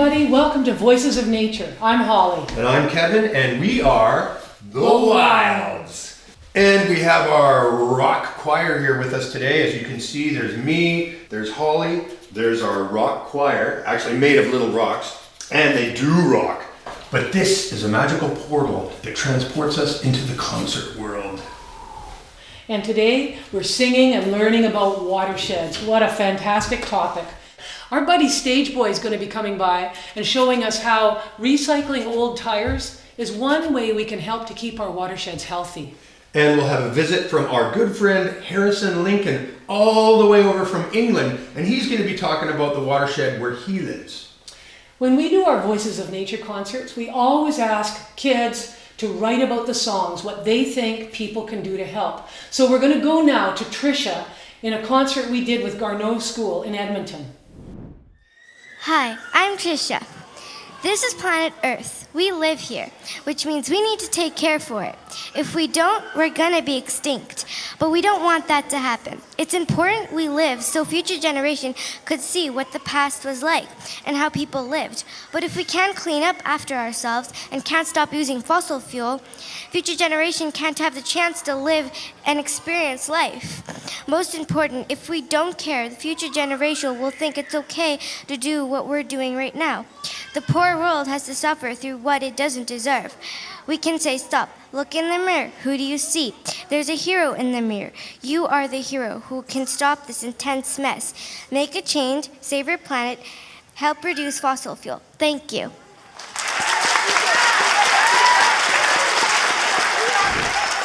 everybody. Welcome to Voices of Nature. I'm Holly. And I'm Kevin, and we are The Wilds. And we have our rock choir here with us today. As you can see, there's me, there's Holly, there's our rock choir, actually made of little rocks, and they do rock. But this is a magical portal that transports us into the concert world. And today we're singing and learning about watersheds. What a fantastic topic. Our buddy Stage Boy is going to be coming by and showing us how recycling old tires is one way we can help to keep our watersheds healthy. And we'll have a visit from our good friend Harrison Lincoln, all the way over from England, and he's going to be talking about the watershed where he lives. When we do our Voices of Nature concerts, we always ask kids to write about the songs, what they think people can do to help. So we're going to go now to Tricia in a concert we did with Garneau School in Edmonton. Hi, I'm Tricia. This is planet Earth. We live here, which means we need to take care for it. If we don't, we're gonna be extinct. But we don't want that to happen. It's important we live so future generations could see what the past was like and how people lived. But if we can't clean up after ourselves and can't stop using fossil fuel, future generations can't have the chance to live and experience life. Most important, if we don't care, the future generation will think it's okay to do what we're doing right now. The poor world has to suffer through what it doesn't deserve. We can say, stop, look in the mirror. Who do you see? There's a hero in the mirror. You are the hero who can stop this intense mess. Make a change, save your planet, help reduce fossil fuel. Thank you.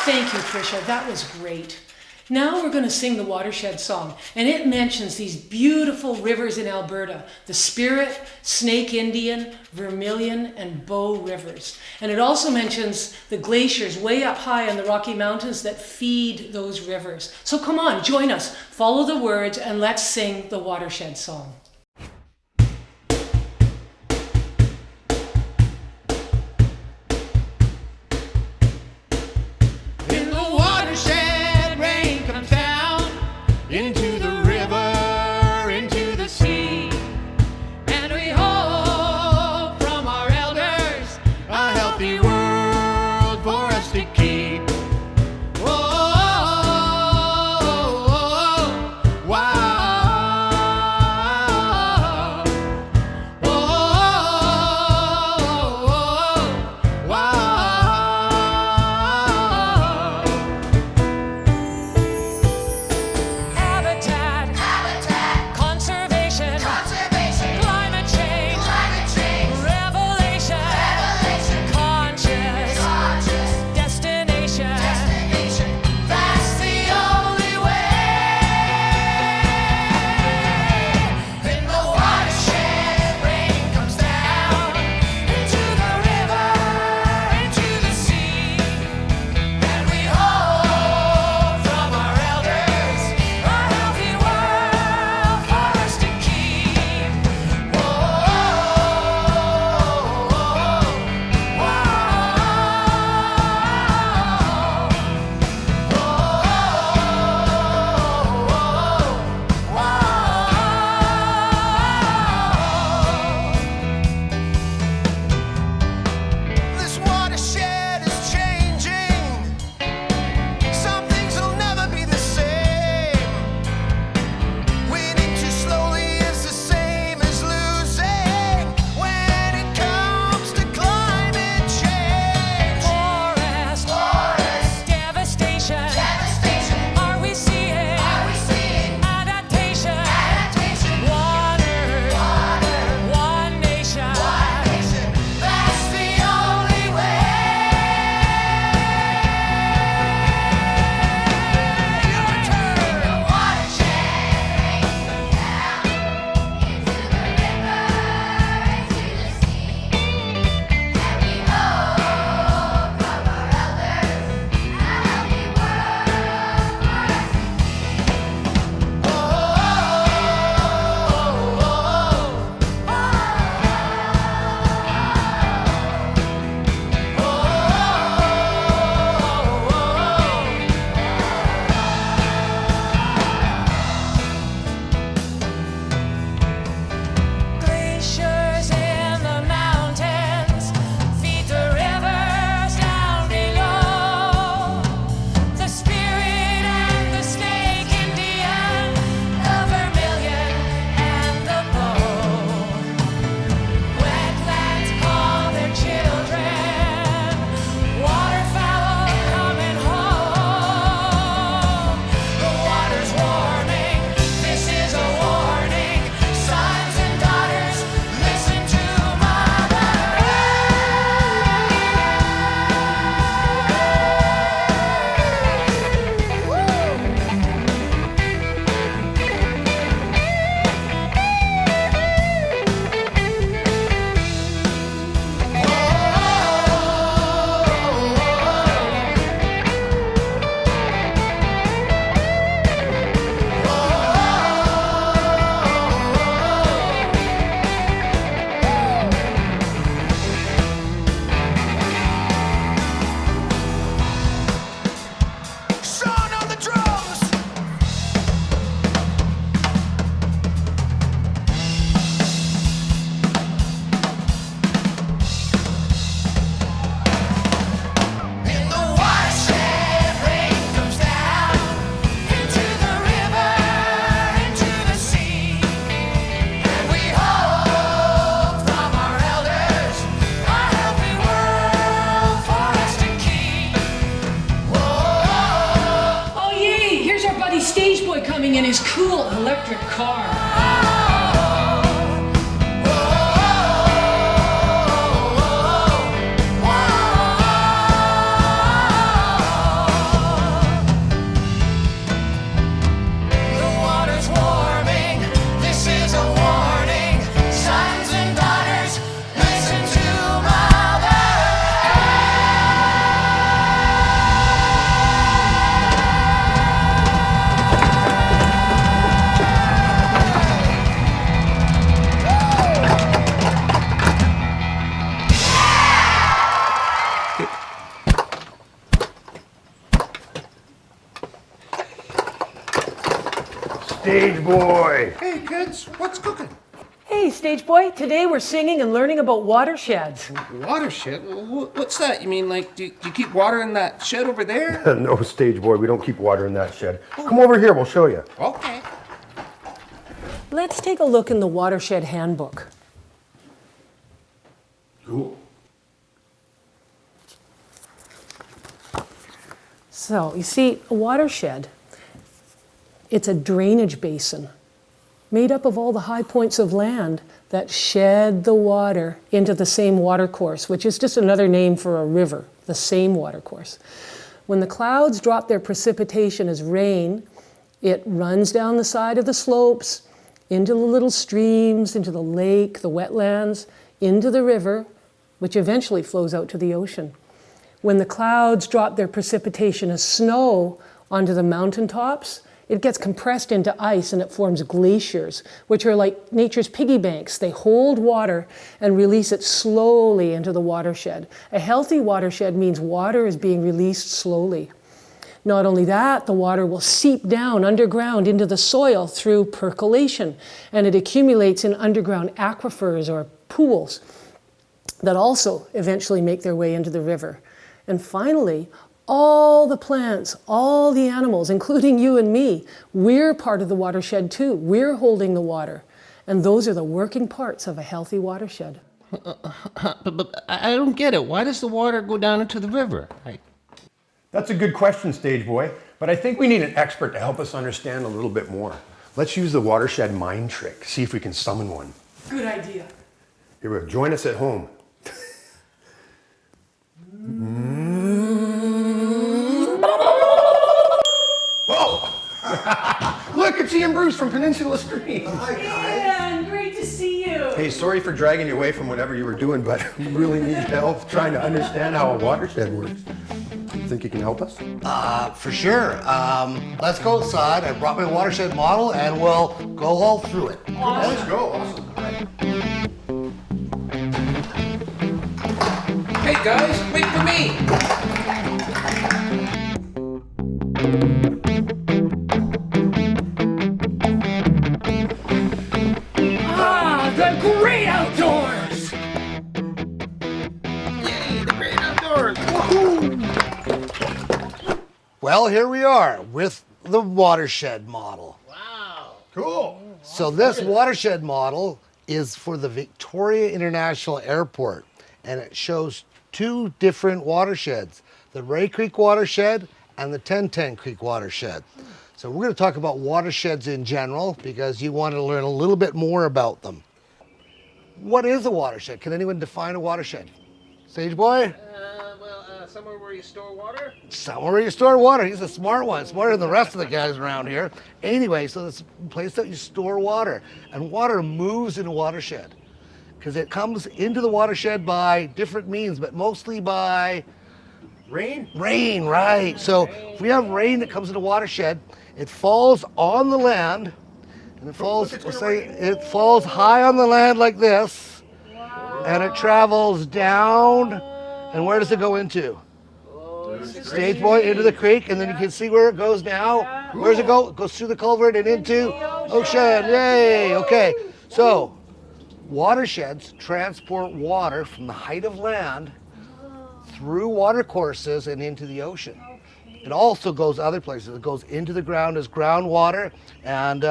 Thank you, Tricia. That was great. Now we're going to sing the Watershed Song, and it mentions these beautiful rivers in Alberta, the Spirit, Snake Indian, Vermilion, and Bow rivers. And it also mentions the glaciers way up high in the Rocky Mountains that feed those rivers. So come on, join us, follow the words, and let's sing the Watershed Song. Into the river, into the sea, and we hope from our elders a healthy world for us to keep. Wow. cool electric car. Stage boy. Hey kids, what's cooking? Hey, Stage Boy, today we're singing and learning about watersheds. Watershed? What's that? You mean like, do you keep water in that shed over there? No, stage boy, we don't keep water in that shed. Come over here, we'll show you. Okay. Let's take a look in the Watershed Handbook. Cool. So, you see, a watershed, it's a drainage basin made up of all the high points of land that shed the water into the same watercourse, which is just another name for a river, the same watercourse. When the clouds drop their precipitation as rain, it runs down the side of the slopes, into the little streams, into the lake, the wetlands, into the river, which eventually flows out to the ocean. When the clouds drop their precipitation as snow onto the mountaintops, it gets compressed into ice and it forms glaciers, which are like nature's piggy banks. They hold water and release it slowly into the watershed. A healthy watershed means water is being released slowly. Not only that, the water will seep down underground into the soil through percolation, and it accumulates in underground aquifers or pools that also eventually make their way into the river. And finally, all the plants, all the animals, including you and me, we're part of the watershed too. We're holding the water. And those are the working parts of a healthy watershed. But I don't get it. Why does the water go down into the river? That's a good question, stage boy, but I think we need an expert to help us understand a little bit more. Let's use the watershed mind trick, see if we can summon one. Good idea. Here we go, join us at home. Oh! Look, it's Ian Bruce from Peninsula Streams. Ian, great to see you. Hey, sorry for dragging you away from whatever you were doing, but we really need help trying to understand how a watershed works. You think you can help us? For sure. Let's go outside. I brought my watershed model and we'll go all through it. Awesome. Let's go, awesome. All right. Hey guys, wait for me! The great outdoors! Yay, the great outdoors! Well, here we are with the watershed model. Wow. Cool. So this watershed model is for the Victoria International Airport, and it shows two different watersheds, the Ray Creek watershed and the 1010 Creek watershed. So we're going to talk about watersheds in general because you want to learn a little bit more about them. What is a watershed? Can anyone define a watershed? Sage boy? Somewhere where you store water? Somewhere where you store water. He's a smart one, smarter than the rest of the guys around here. Anyway, so it's a place that you store water. And water moves in a watershed because it comes into the watershed by different means, but mostly by Rain? rain, right? So if we have rain that comes in a watershed, it falls on the land, and it falls, let's say, it falls high on the land like this, and it travels down, and where does it go into? Stage boy, into the creek, and then you can see where it goes now. Where does it go? It goes through the culvert and into ocean. Yay! Okay, so watersheds transport water from the height of land through watercourses and into the ocean. It also goes other places. It goes into the ground as groundwater, and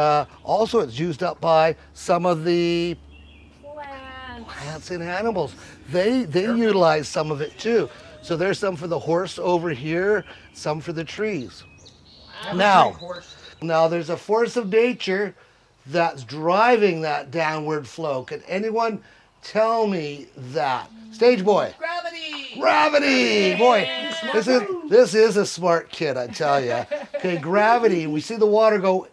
also it's used up by some of the plants and animals. They utilize some of it too. So there's some for the horse over here, some for the trees. Now Now there's a force of nature that's driving that downward flow. Can anyone tell me that? Stage boy. Gravity! Gravity! Boy, this is a smart kid, I tell you. Okay, gravity. We see the water go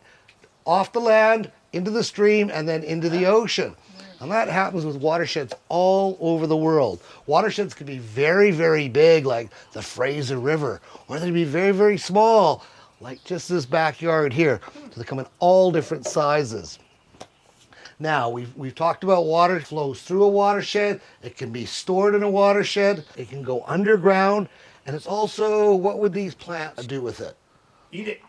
off the land, into the stream, and then into the ocean. And that happens with watersheds all over the world. Watersheds can be very, very big, like the Fraser River, or they can be very, very small, like just this backyard here. So they come in all different sizes. Now, we've talked about water flows through a watershed. It can be stored in a watershed. It can go underground. And it's also, what would these plants do with it? Eat it.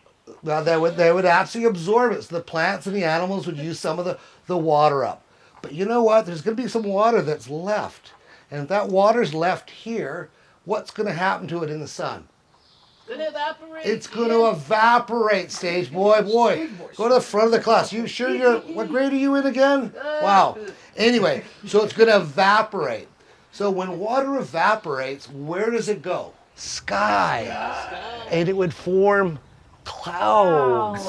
Well, they would actually absorb it. So the plants and the animals would use some of the water up. But you know what? There's going to be some water that's left. And if that water's left here, what's going to happen to it in the sun? Gonna evaporate. It's going to evaporate, stage boy. Boy, go to the front of the class. You sure what grade are you in again? Wow. Anyway, so it's going to evaporate. So when water evaporates, where does it go? Sky. And it would form clouds.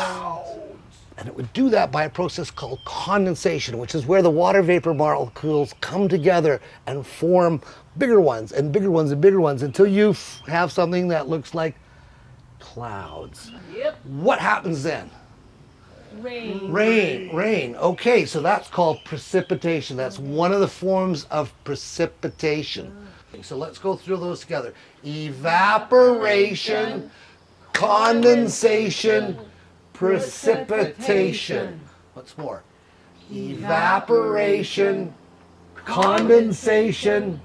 And it would do that by a process called condensation, which is where the water vapor molecules come together and form bigger ones and bigger ones and bigger ones until you have something that looks like clouds. Yep. What happens then? Rain. Rain. Okay, so that's called precipitation. That's one of the forms of precipitation. So let's go through those together. Evaporation, condensation, precipitation. What's more? Evaporation, condensation,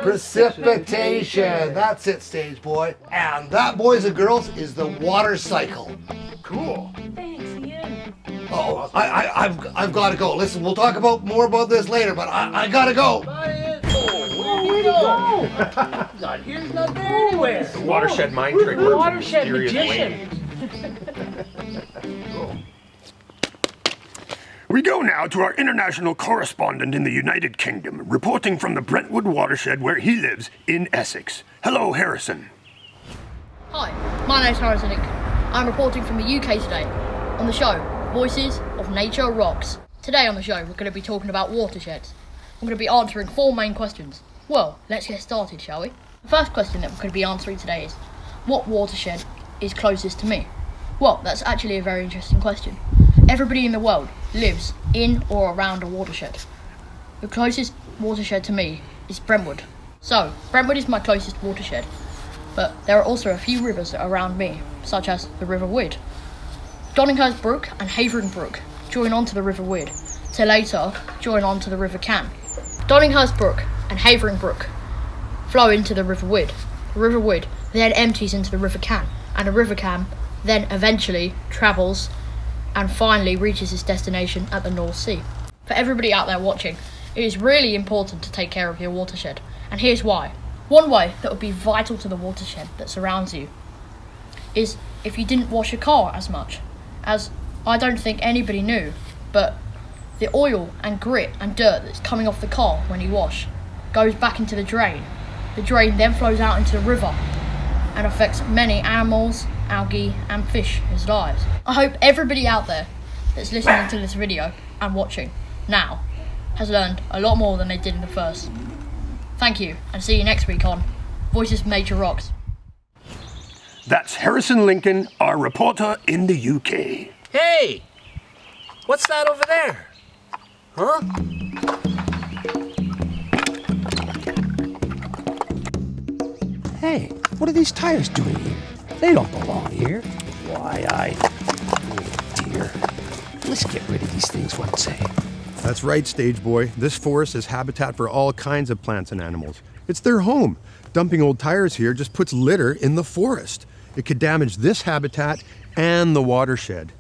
precipitation. That's it, stage boy. And that, boys and girls, is the water cycle. Cool. Thanks, Ian. Oh, I've got to go. Listen, we'll talk about more about this later, but I got to go. Not here, not there, anywhere. The watershed mind trick works in Watershed mysterious magician. ways. We go now to our international correspondent in the United Kingdom, reporting from the Brentwood watershed where he lives in Essex. Hello, Harrison. Hi, my name's Harrison. I'm reporting from the UK today on the show Voices of Nature Rocks. Today on the show we're going to be talking about watersheds. I'm going to be answering 4 main questions. Well, let's get started, shall we? The first question that we're going to be answering today is, what watershed is closest to me? Well, that's actually a very interesting question. Everybody in the world lives in or around a watershed. The closest watershed to me is Brentwood. So, Brentwood is my closest watershed, but there are also a few rivers around me, such as the River Wid. Donninghurst Brook and Havering Brook join onto the River Wid, to later join onto the River Can. Donninghurst Brook and Havering Brook flow into the River Wid. The River Wid then empties into the River Can, and the River Can then eventually travels and finally reaches its destination at the North Sea. For everybody out there watching, it is really important to take care of your watershed, and here's why. One way that would be vital to the watershed that surrounds you is if you didn't wash your car as much, as I don't think anybody knew, but the oil and grit and dirt that's coming off the car when you wash goes back into the drain. The drain then flows out into the river and affects many animals, algae and fish's lives. I hope everybody out there that's listening to this video and watching now has learned a lot more than they did in the first. Thank you, and see you next week on Voices of Nature Rocks. That's Harrison Lincoln, our reporter in the UK. Hey! What's that over there? Huh? Hey, what are these tires doing here? They don't belong here. Why, oh dear. Let's get rid of these things, what say? That's right, stage boy. This forest is habitat for all kinds of plants and animals. It's their home. Dumping old tires here just puts litter in the forest. It could damage this habitat and the watershed.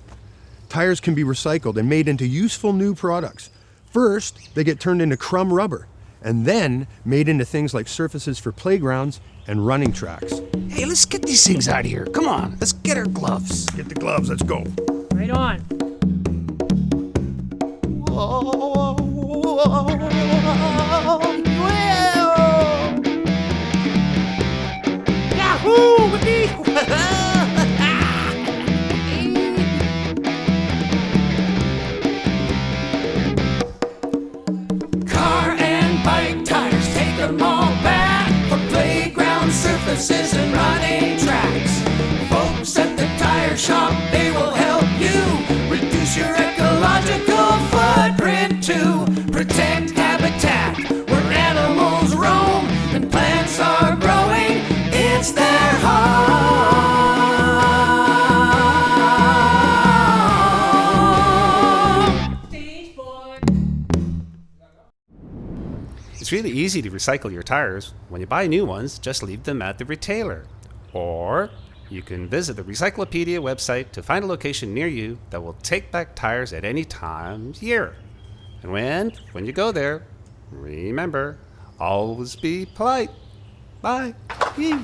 Tires can be recycled and made into useful new products. First, they get turned into crumb rubber, and then made into things like surfaces for playgrounds and running tracks. Hey, let's get these things out of here. Come on, let's get our gloves. Get the gloves, let's go. Right on. Yahoo! surfaces and running tracks. Folks at the tire shop, they will help you reduce your ecological footprint too. Protect habitat where animals roam and plants are growing. It's their home. It's really easy to recycle your tires. When you buy new ones, just leave them at the retailer. Or you can visit the Recyclopedia website to find a location near you that will take back tires at any time of year. And when you go there, remember, always be polite. Bye. Yee.